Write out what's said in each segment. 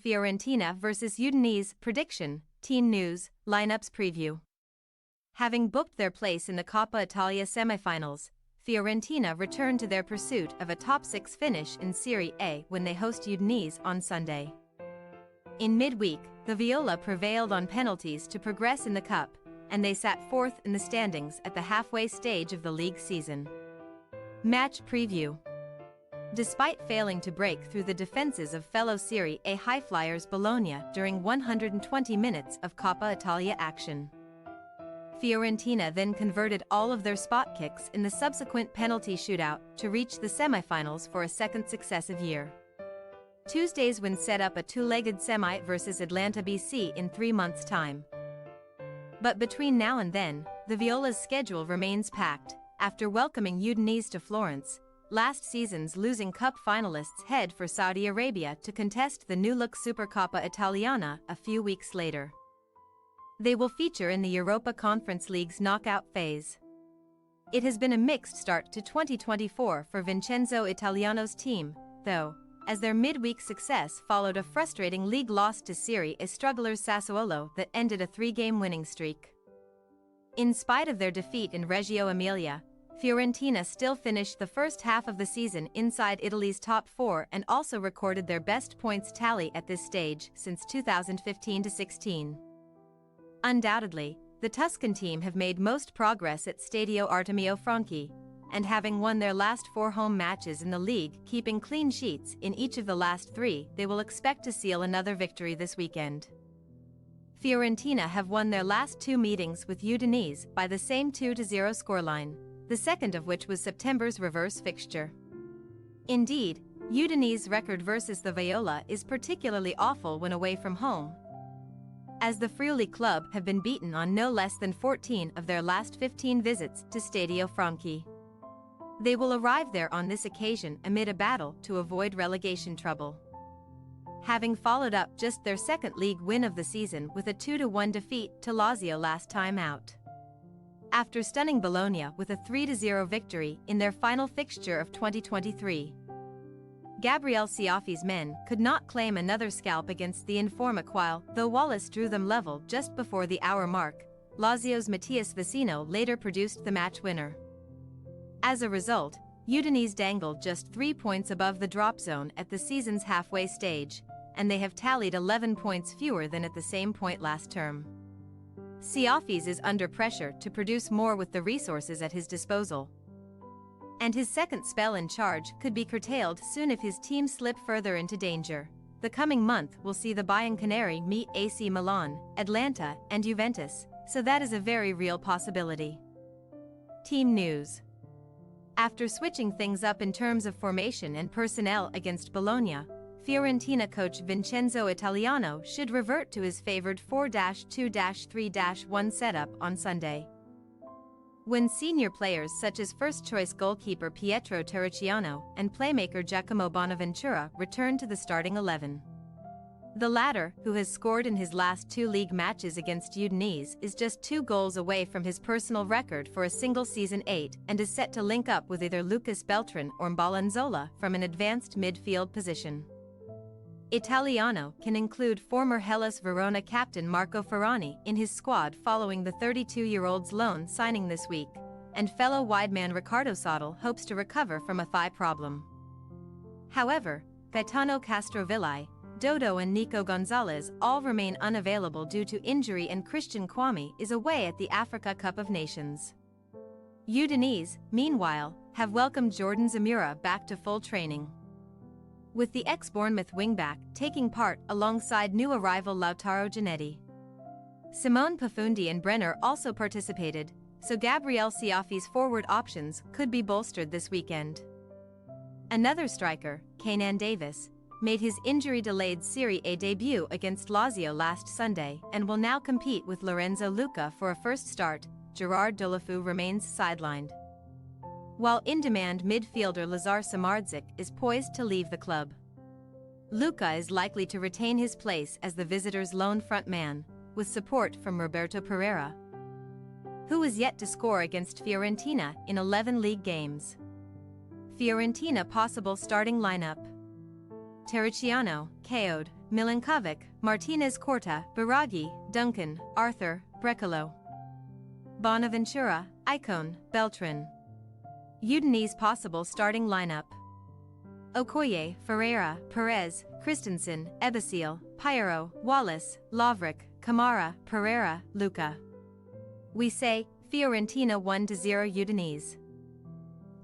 Fiorentina vs Udinese prediction, team news, lineups preview. Having booked their place in the Coppa Italia semi-finals, Fiorentina returned to their pursuit of a top-6 finish in Serie A when they host Udinese on Sunday. In midweek, the Viola prevailed on penalties to progress in the cup, and they sat fourth in the standings at the halfway stage of the league season. Match preview. Despite failing to break through the defenses of fellow Serie A highflyers Bologna during 120 minutes of Coppa Italia action, Fiorentina then converted all of their spot kicks in the subsequent penalty shootout to reach the semi-finals for a second successive year. Tuesday's win set up a two-legged semi versus Atalanta BC in 3 months' time. But between now and then, the Viola's schedule remains packed. After welcoming Udinese to Florence, last season's losing cup finalists head for Saudi Arabia to contest the new-look Supercoppa Italiana a few weeks later. They will feature in the Europa Conference League's knockout phase. It has been a mixed start to 2024 for Vincenzo Italiano's team, though, as their midweek success followed a frustrating league loss to Serie A strugglers Sassuolo that ended a 3-game winning streak. In spite of their defeat in Reggio Emilia, Fiorentina still finished the first half of the season inside Italy's top 4 and also recorded their best points tally at this stage since 2015-16. Undoubtedly, the Tuscan team have made most progress at Stadio Artemio Franchi, and having won their last 4 home matches in the league, keeping clean sheets in each of the last 3, they will expect to seal another victory this weekend. Fiorentina have won their last 2 meetings with Udinese by the same 2-0 scoreline, the second of which was September's reverse fixture. Indeed, Udinese's record versus the Viola is particularly awful when away from home, as the Friuli club have been beaten on no less than 14 of their last 15 visits to Stadio Franchi. They will arrive there on this occasion amid a battle to avoid relegation trouble, having followed up just their second league win of the season with a 2-1 defeat to Lazio last time out, after stunning Bologna with a 3-0 victory in their final fixture of 2023. Gabriele Cioffi's men could not claim another scalp against the Informic while, though Wallace drew them level just before the hour mark, Lazio's Mattias Vecino later produced the match winner. As a result, Udinese dangled just 3 points above the drop zone at the season's halfway stage, and they have tallied 11 points fewer than at the same point last term. Cioffi's is under pressure to produce more with the resources at his disposal, and his second spell in charge could be curtailed soon if his team slip further into danger. The coming month will see the Bianconeri meet AC Milan, Atalanta, and Juventus, so that is a very real possibility. Team news. After switching things up in terms of formation and personnel against Bologna, Fiorentina coach Vincenzo Italiano should revert to his favored 4-2-3-1 setup on Sunday, when senior players such as first-choice goalkeeper Pietro Terracciano and playmaker Giacomo Bonaventura return to the starting 11. The latter, who has scored in his last 2 league matches against Udinese, is just 2 goals away from his personal record for a single-season 8 and is set to link up with either Lucas Beltran or Mbalanzola from an advanced midfield position. Italiano can include former Hellas Verona captain Marco Ferrani in his squad following the 32-year-old's loan signing this week, and fellow wideman Riccardo Sottil hopes to recover from a thigh problem. However, Gaetano Castrovilli, Dodo and Nico Gonzalez all remain unavailable due to injury, and Christian Kwame is away at the Africa Cup of Nations. Udinese, meanwhile, have welcomed Jordan Zamora back to full training, with the ex-Bournemouth wingback taking part alongside new arrival Lautaro Giannetti. Simone Pafundi and Brenner also participated, so Gabriele Cioffi's forward options could be bolstered this weekend. Another striker, Kaynan Davis, made his injury-delayed Serie A debut against Lazio last Sunday and will now compete with Lorenzo Luca for a first start. Gerard Deulofeu remains sidelined, while in-demand midfielder Lazar Samardžić is poised to leave the club. Luca is likely to retain his place as the visitors' lone front man, with support from Roberto Pereira, who is yet to score against Fiorentina in 11 league games. Fiorentina possible starting lineup. Terracciano, Caode, Milinkovic, Martinez Corta, Biraghi, Duncan, Arthur, Brecalo. Bonaventura, Icone, Beltran. Udinese possible starting lineup: Okoye, Ferreira, Perez, Christensen, Ebicil, Pyro, Wallace, Lovric, Camara, Pereira, Luca. We say, Fiorentina 1-0 Udinese.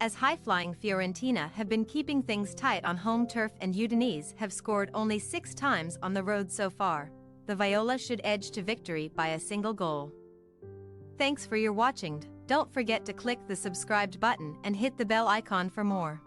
As high-flying Fiorentina have been keeping things tight on home turf and Udinese have scored only 6 times on the road so far, the Viola should edge to victory by a single goal. Thanks for your watching. Don't forget to click the subscribed button and hit the bell icon for more.